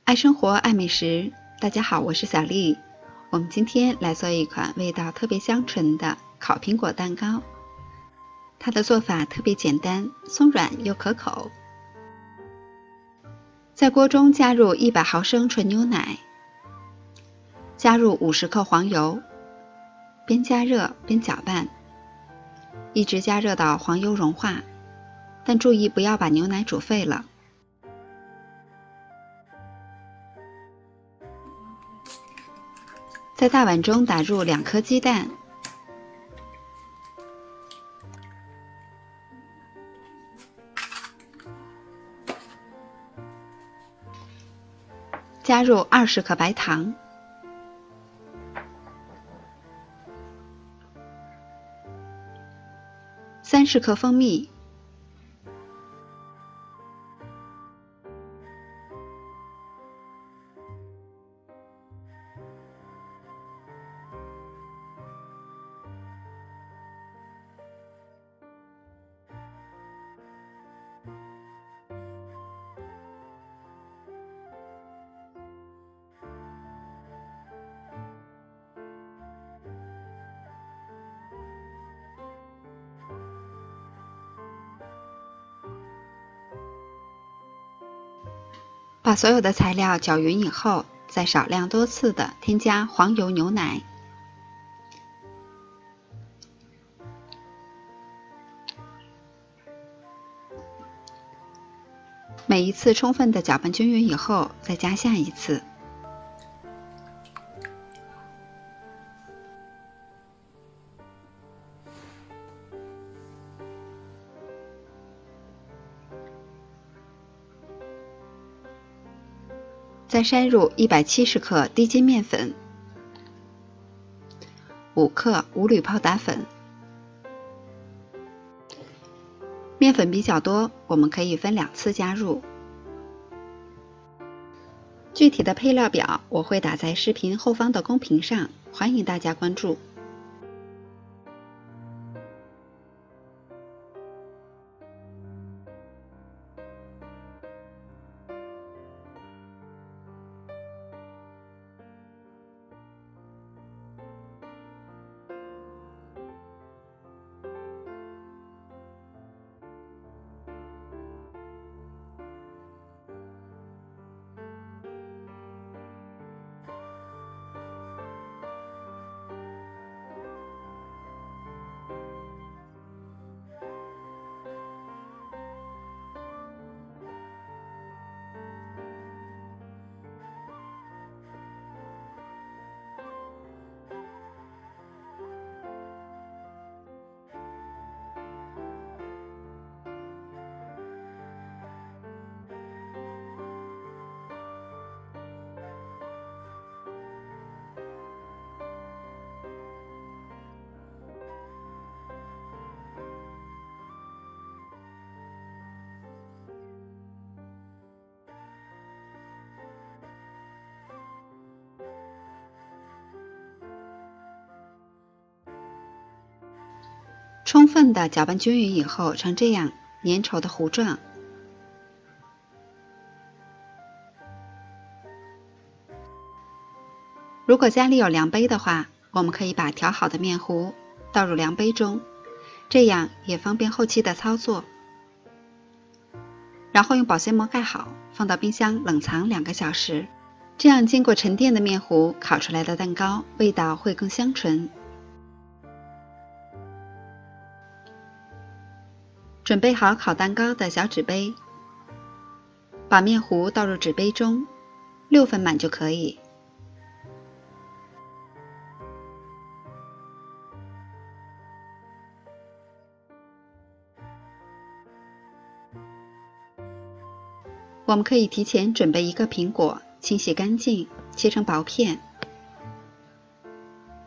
爱生活，爱美食。大家好，我是小丽。我们今天来做一款味道特别香醇的烤苹果蛋糕。它的做法特别简单，松软又可口。在锅中加入100毫升纯牛奶，加入50克黄油，边加热边搅拌，一直加热到黄油融化，但注意不要把牛奶煮沸了。在大碗中打入2颗鸡蛋，加入20克白糖，30克蜂蜜，把所有的材料搅匀以后，再少量多次的添加黄油牛奶。每一次充分的搅拌均匀以后，再加下一次。再筛入170克低筋面粉，5克无铝泡打粉。面粉比较多，我们可以分2次加入。具体的配料表我会打在视频后方的公屏上，欢迎大家关注。充分的搅拌均匀以后，呈这样粘稠的糊状。如果家里有量杯的话，我们可以把调好的面糊倒入量杯中，这样也方便后期的操作。然后用保鲜膜盖好，放到冰箱冷藏2个小时。这样经过沉淀的面糊烤出来的蛋糕，味道会更香醇。准备好烤蛋糕的小纸杯，把面糊倒入纸杯中，6分满就可以。我们可以提前准备1个苹果，清洗干净，切成薄片，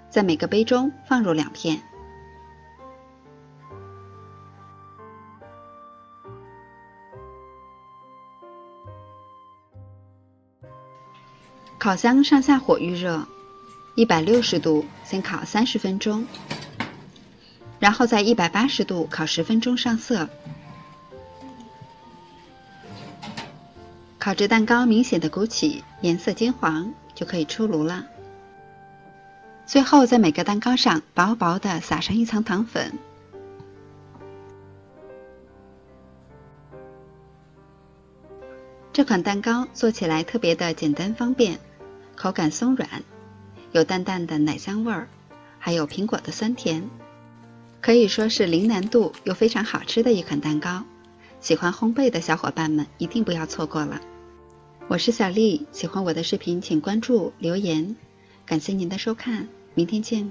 在每个杯中放入2片。烤箱上下火预热，160度先烤30分钟，然后在180度烤10分钟上色。烤制蛋糕明显的鼓起，颜色金黄，就可以出炉了。最后在每个蛋糕上薄薄的撒上一层糖粉。这款蛋糕做起来特别的简单方便，口感松软，有淡淡的奶香味儿，还有苹果的酸甜，可以说是零难度又非常好吃的一款蛋糕。喜欢烘焙的小伙伴们一定不要错过了。我是小丽，喜欢我的视频请关注留言，感谢您的收看，明天见。